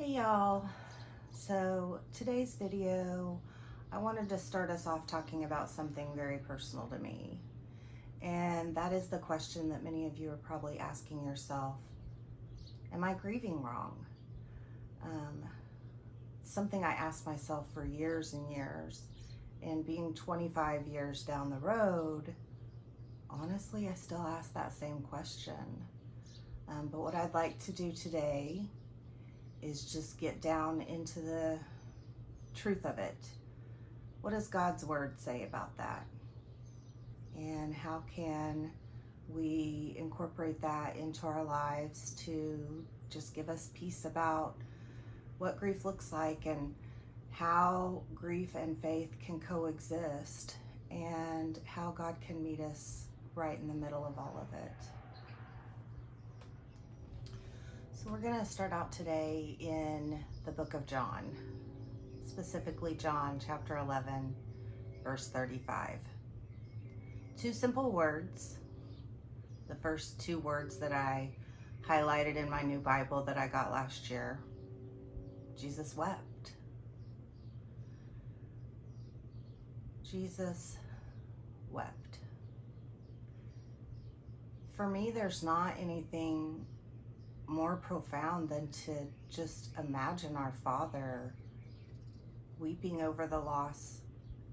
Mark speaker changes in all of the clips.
Speaker 1: Hey y'all, so today's video, I wanted to start us off talking about something very personal to me. And that is the question that many of you are probably asking yourself, am I grieving wrong? Something I asked myself for years and years, and being 25 years down the road, honestly, I still ask that same question. But what I'd like to do today is just get down into the truth of it. What does God's word say about that? And how can we incorporate that into our lives to just give us peace about what grief looks like and how grief and faith can coexist and how God can meet us right in the middle of all of it. So we're going to start out today in the book of John, specifically John chapter 11, verse 35. Two simple words. The first two words that I highlighted in my new Bible that I got last year. Jesus wept. Jesus wept. For me, there's not anything more profound than to just imagine our Father weeping over the loss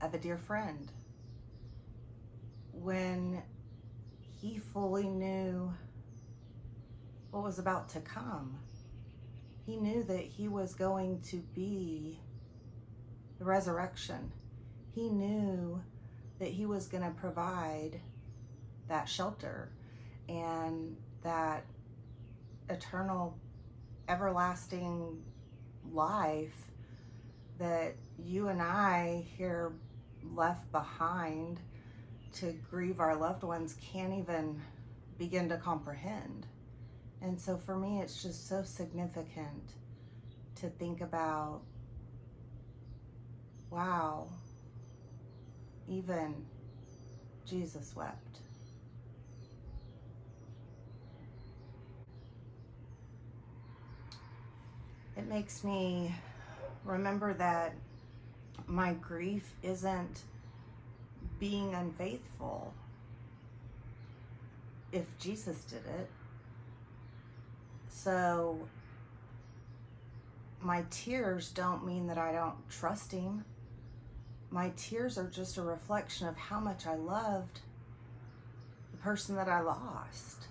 Speaker 1: of a dear friend when he fully knew what was about to come. He knew that he was going to be the resurrection. He knew that he was going to provide that shelter and that eternal, everlasting life that you and I here left behind to grieve our loved ones can't even begin to comprehend. And so for me, it's just so significant to think about, wow, even Jesus wept. It makes me remember that my grief isn't being unfaithful if Jesus did it. So my tears don't mean that I don't trust him. My tears are just a reflection of how much I loved the person that I lost.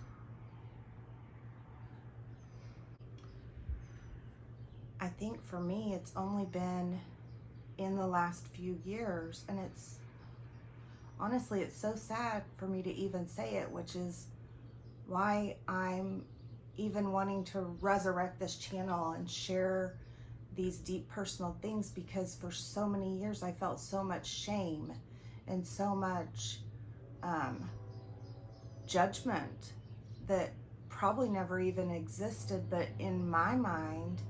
Speaker 1: I think for me, it's only been in the last few years, and it's honestly, it's so sad for me to even say it, which is why I'm even wanting to resurrect this channel and share these deep personal things, because for so many years I felt so much shame and so much judgment that probably never even existed, but in my mind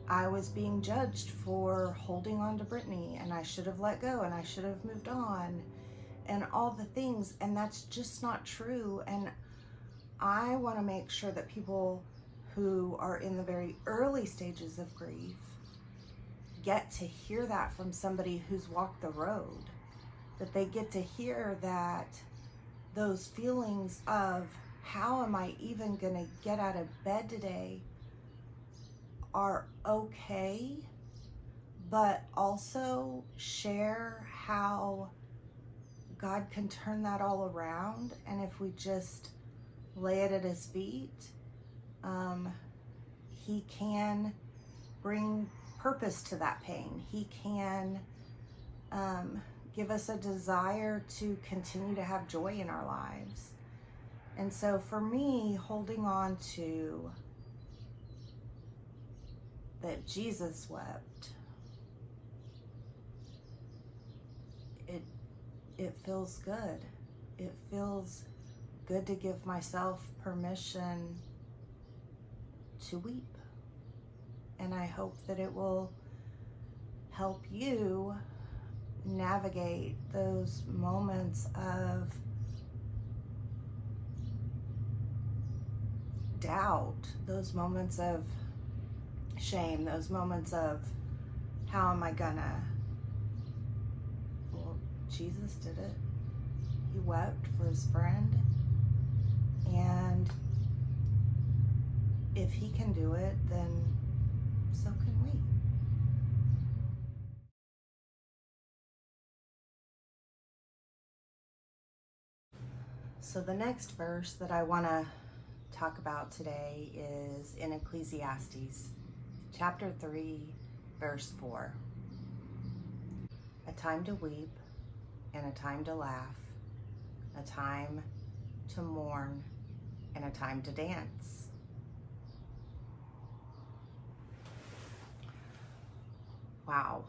Speaker 1: I was being judged for holding on to Brittany, and I should have let go, and I should have moved on, and all the things, and that's just not true. And I want to make sure that people who are in the very early stages of grief get to hear that from somebody who's walked the road, that they get to hear that those feelings of how am I even going to get out of bed today are okay, but also share how God can turn that all around. And if we just lay it at his feet, he can bring purpose to that pain. He can give us a desire to continue to have joy in our lives. And so for me, holding on to that Jesus wept, it feels good. It feels good to give myself permission to weep. And I hope that it will help you navigate those moments of doubt, those moments of shame, those moments of how am I gonna? Well, Jesus did it. He wept for his friend. And if he can do it, then so can we. So the next verse that I want to talk about today is in Ecclesiastes, chapter 3, verse 4. A time to weep and a time to laugh, a time to mourn and a time to dance. Wow.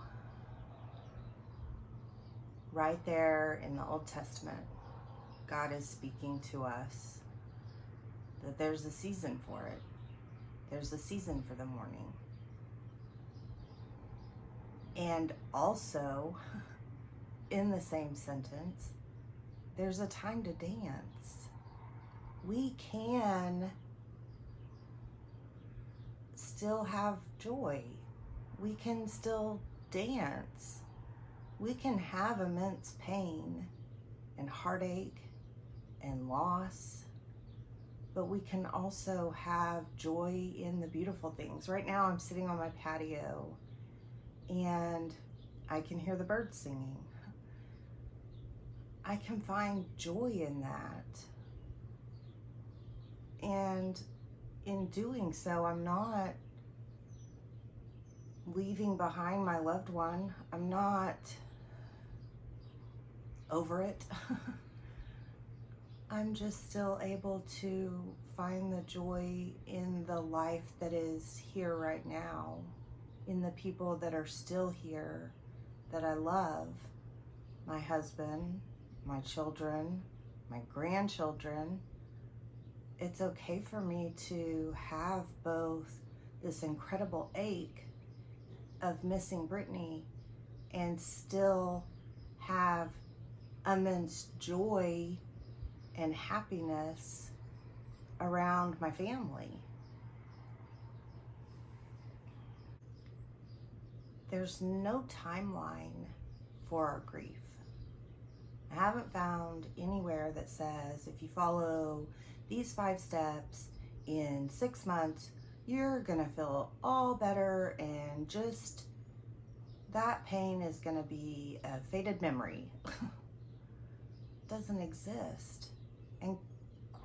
Speaker 1: Right there in the Old Testament, God is speaking to us that there's a season for it. There's a season for the mourning. And also, in the same sentence, there's a time to dance. We can still have joy. We can still dance. We can have immense pain and heartache and loss, but we can also have joy in the beautiful things. Right now I'm sitting on my patio and I can hear the birds singing. I can find joy in that. And in doing so, I'm not leaving behind my loved one. I'm not over it. I'm just still able to find the joy in the life that is here right now, in the people that are still here that I love, my husband, my children, my grandchildren. It's okay for me to have both this incredible ache of missing Brittany and still have immense joy and happiness around my family. There's no timeline for our grief. I haven't found anywhere that says if you follow these 5 steps in 6 months, you're gonna feel all better and just that pain is gonna be a faded memory. Doesn't exist. And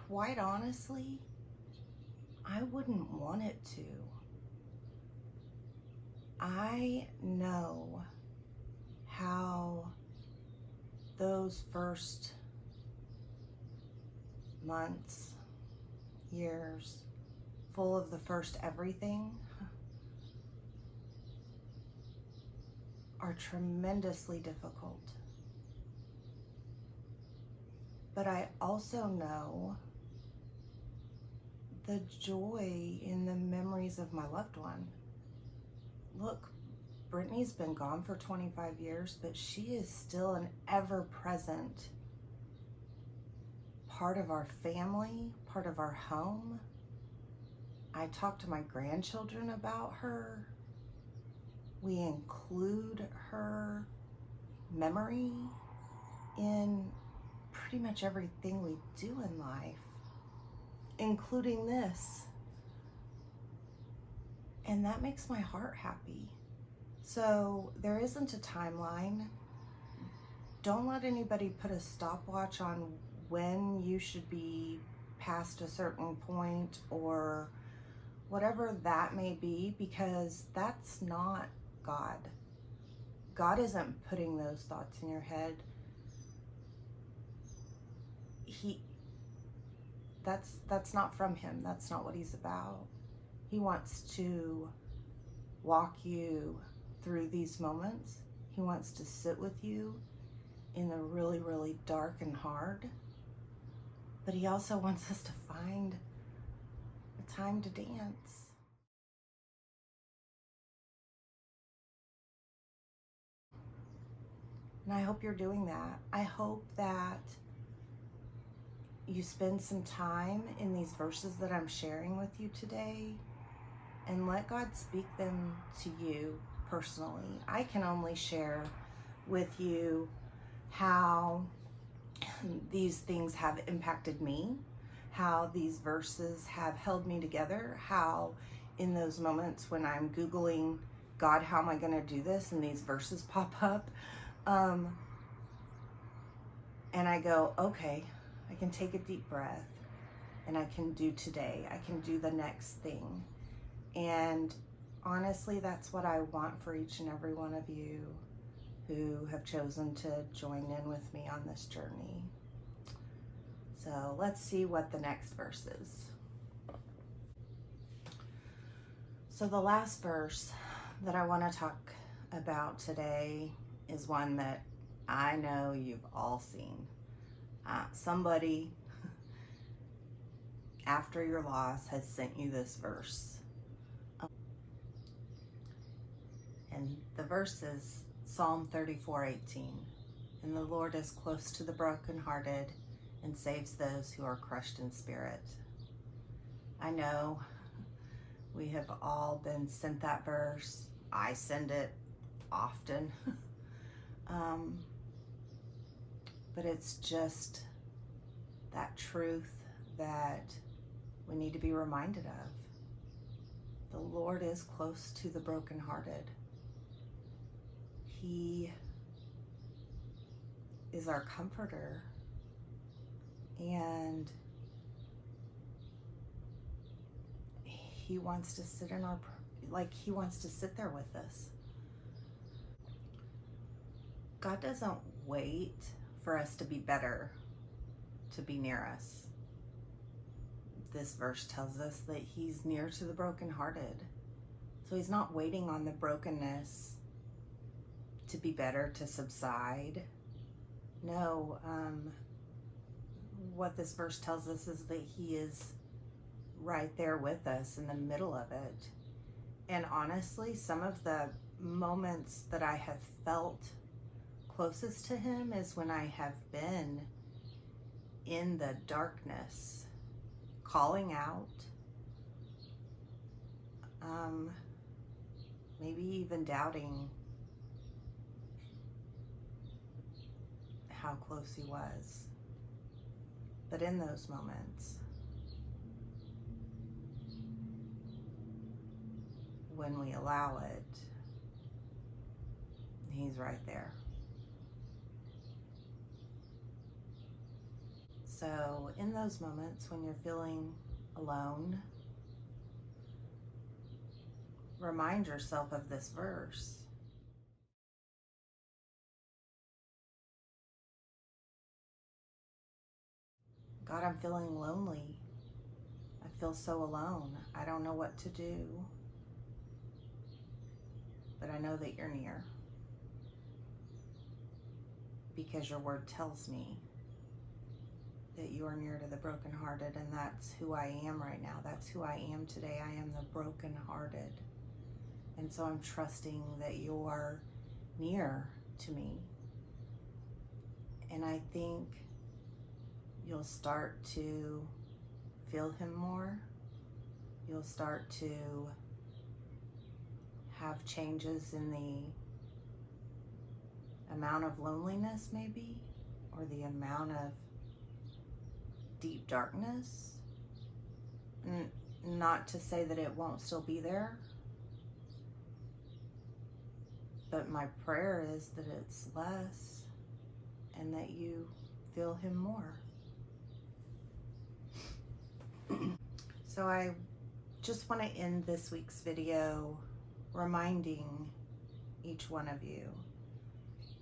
Speaker 1: quite honestly, I wouldn't want it to. I know how those first months, years, full of the first everything, are tremendously difficult. But I also know the joy in the memories of my loved one. Look, Brittany's been gone for 25 years, but she is still an ever-present part of our family, part of our home. I talk to my grandchildren about her. We include her memory in pretty much everything we do in life, including this. And that makes my heart happy. So there isn't a timeline. Don't let anybody put a stopwatch on when you should be past a certain point or whatever that may be, because that's not God. God isn't putting those thoughts in your head. That's not from him. That's not what he's about. He wants to walk you through these moments. He wants to sit with you in the really, really dark and hard. But he also wants us to find a time to dance. And I hope you're doing that. I hope that you spend some time in these verses that I'm sharing with you today, and let God speak them to you personally. I can only share with you how these things have impacted me, how these verses have held me together, how in those moments when I'm Googling, God, how am I going to do this? And these verses pop up. And I go, okay, I can take a deep breath and I can do today. I can do the next thing. And honestly, that's what I want for each and every one of you who have chosen to join in with me on this journey. So let's see what the next verse is. So the last verse that I want to talk about today is one that I know you've all seen. Somebody after your loss has sent you this verse. And the verse is Psalm 34:18. And the Lord is close to the brokenhearted and saves those who are crushed in spirit. I know we have all been sent that verse. I send it often. But it's just that truth that we need to be reminded of. The Lord is close to the brokenhearted. He is our comforter, and he wants to sit in our, he wants to sit there with us. God doesn't wait for us to be better to be near us. This verse tells us that he's near to the brokenhearted. So he's not waiting on the brokenness to be better, to subside. No, what this verse tells us is that he is right there with us in the middle of it. And honestly, some of the moments that I have felt closest to him is when I have been in the darkness, calling out, maybe even doubting how close he was. But in those moments, when we allow it, he's right there. So in those moments when you're feeling alone, remind yourself of this verse. God, I'm feeling lonely. I feel so alone. I don't know what to do, but I know that you're near, because your word tells me that you are near to the brokenhearted, and that's who I am right now. That's who I am today. I am the brokenhearted. And so I'm trusting that you're near to me. And I think you'll start to feel him more. You'll start to have changes in the amount of loneliness, maybe, or the amount of deep darkness. Not to say that it won't still be there, but my prayer is that it's less and that you feel him more. So I just want to end this week's video reminding each one of you,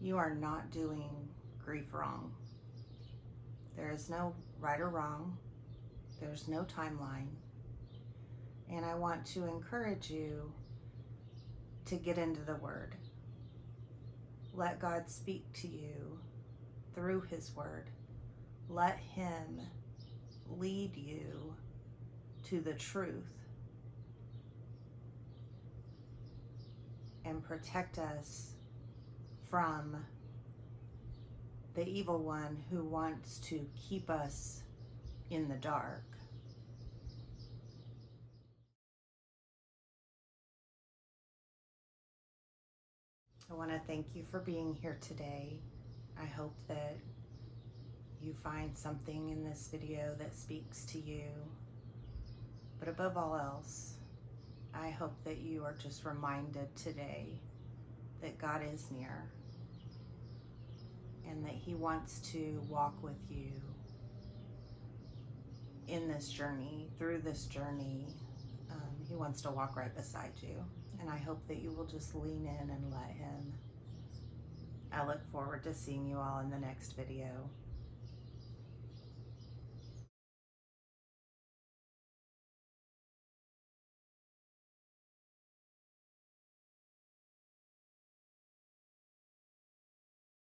Speaker 1: you are not doing grief wrong. There is no right or wrong. There's no timeline. And I want to encourage you to get into the Word. Let God speak to you through His Word. Let Him lead you to the truth and protect us from the evil one who wants to keep us in the dark. I want to thank you for being here today. I hope that you find something in this video that speaks to you. But above all else, I hope that you are just reminded today that God is near and that He wants to walk with you in this journey, through this journey. He wants to walk right beside you. And I hope that you will just lean in and let Him. I look forward to seeing you all in the next video.